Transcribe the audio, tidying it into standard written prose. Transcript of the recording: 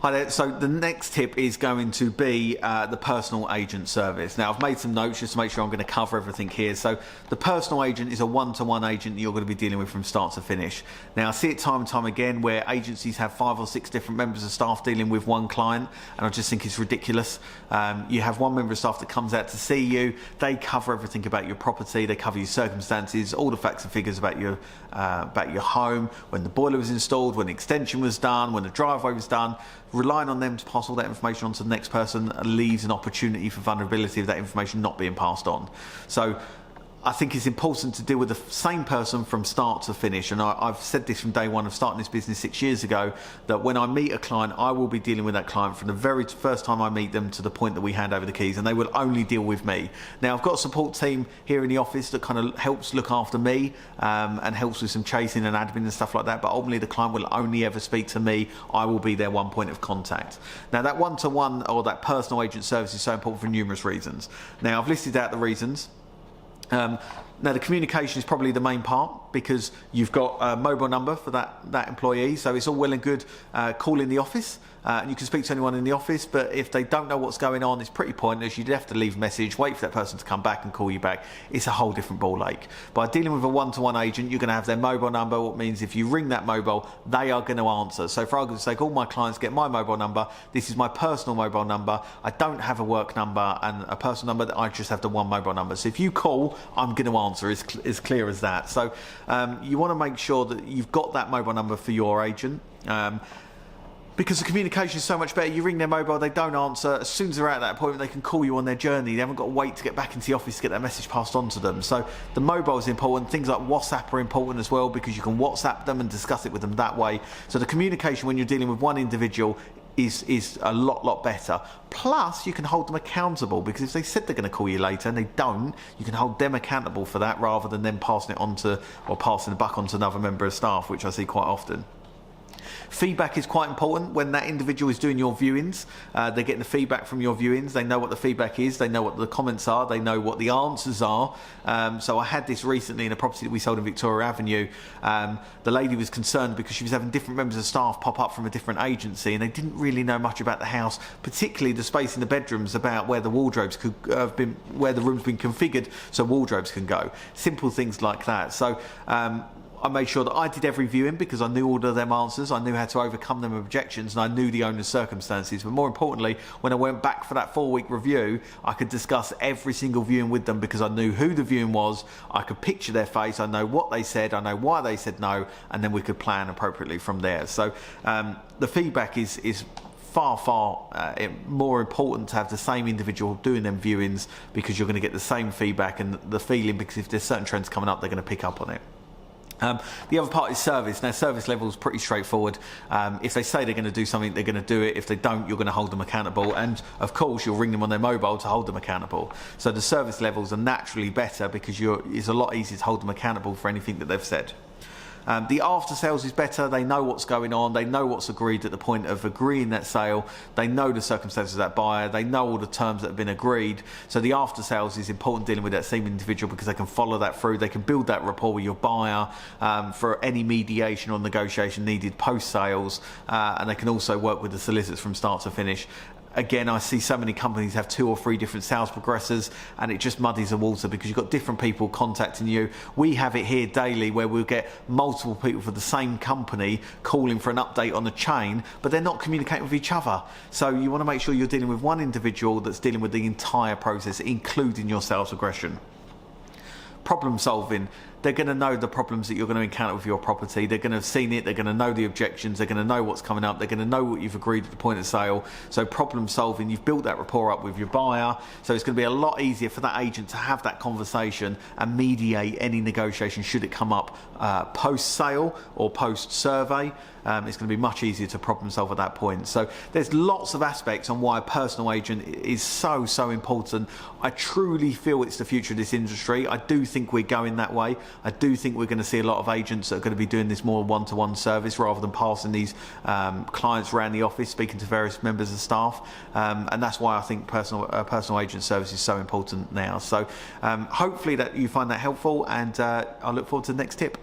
Hi there. So the next tip is going to be the personal agent service. Now I've made some notes just to make sure I'm going to cover everything here. So the personal agent is a one-to-one agent that you're going to be dealing with from start to finish. Now I see it time and time again where agencies have 5 or 6 different members of staff dealing with one client, and I just think it's ridiculous. You have one member of staff that comes out to see you, they cover everything about your property, they cover your circumstances, all the facts and figures about your home, when the boiler was installed, when the extension was done, when the driveway was done. Relying on them to pass all that information on to the next person leaves an opportunity for vulnerability of that information not being passed on. So I think it's important to deal with the same person from start to finish, and I've said this from day one of starting this business 6 years ago, that when I meet a client, I will be dealing with that client from the very first time I meet them to the point that we hand over the keys, and they will only deal with me. Now I've got a support team here in the office that kind of helps look after me and helps with some chasing and admin and stuff like that, but ultimately the client will only ever speak to me. I will be their one point of contact. Now that one-to-one or that personal agent service is so important for numerous reasons. Now I've listed out the reasons. Now the communication is probably the main part, because you've got a mobile number for that employee, so it's all well and good calling the office, and you can speak to anyone in the office, but if they don't know what's going on, it's pretty pointless. You'd have to leave a message, wait for that person to come back and call you back. It's a whole different ball ache. By dealing with a one-to-one agent, you're going to have their mobile number, what means if you ring that mobile, they are going to answer. So for argument's sake, all my clients get my mobile number. This is my personal mobile number. I don't have a work number and a personal number. I just have the one mobile number. So if you call, I'm going to answer. It's as clear as that. So you want to make sure that you've got that mobile number for your agent, because the communication is so much better. You ring their mobile, they don't answer. As soon as they're at that appointment, they can call you on their journey. They haven't got to wait to get back into the office to get that message passed on to them. So the mobile is important. Things like WhatsApp are important as well, because you can WhatsApp them and discuss it with them that way. So the communication when you're dealing with one individual is a lot better. Plus you can hold them accountable, because if they said they're going to call you later and they don't, you can hold them accountable for that, rather than them passing it on to, or passing the buck on to another member of staff, which I see quite often. Feedback is quite important. When that individual is doing your viewings, they're getting the feedback from your viewings. They know what the feedback is, they know what the comments are, they know what the answers are. So I had this recently in a property that we sold in Victoria Avenue. The lady was concerned because she was having different members of staff pop up from a different agency, and they didn't really know much about the house, particularly the space in the bedrooms, about where the wardrobes could have been, where the room's been configured so wardrobes can go. Simple things like that. So I made sure that I did every viewing, because I knew all of them answers, I knew how to overcome them objections, and I knew the owner's circumstances. But more importantly, when I went back for that 4-week review, I could discuss every single viewing with them, because I knew who the viewing was, I could picture their face, I know what they said, I know why they said no, and then we could plan appropriately from there. So the feedback is far more important to have the same individual doing them viewings, because you're going to get the same feedback and the feeling, because if there's certain trends coming up, they're going to pick up on it. The other part is service. Now service level is pretty straightforward. If they say they're going to do something, they're going to do it. If they don't, you're going to hold them accountable, and of course you'll ring them on their mobile to hold them accountable. So the service levels are naturally better, because it's a lot easier to hold them accountable for anything that they've said. The after sales is better. They know what's going on, they know what's agreed at the point of agreeing that sale, they know the circumstances of that buyer, they know all the terms that have been agreed. So the after sales is important, dealing with that same individual, because they can follow that through, they can build that rapport with your buyer for any mediation or negotiation needed post sales, and they can also work with the solicitors from start to finish. Again, I see so many companies have 2 or 3 different sales progressors, and it just muddies the water, because you've got different people contacting you. We have it here daily where we'll get multiple people for the same company calling for an update on the chain, but they're not communicating with each other. So you want to make sure you're dealing with one individual that's dealing with the entire process, including your sales aggression. Problem solving. They're going to know the problems that you're going to encounter with your property. They're going to have seen it. They're going to know the objections. They're going to know what's coming up. They're going to know what you've agreed at the point of sale. So problem solving, you've built that rapport up with your buyer. So it's going to be a lot easier for that agent to have that conversation and mediate any negotiation should it come up post sale or post survey. It's going to be much easier to problem solve at that point. So there's lots of aspects on why a personal agent is so important. I truly feel it's the future of this industry. I do think we're going that way. I do think we're going to see a lot of agents that are going to be doing this more one-to-one service, rather than passing these clients around the office speaking to various members of staff, and that's why I think personal agent service is so important now. So hopefully that you find that helpful, and I look forward to the next tip.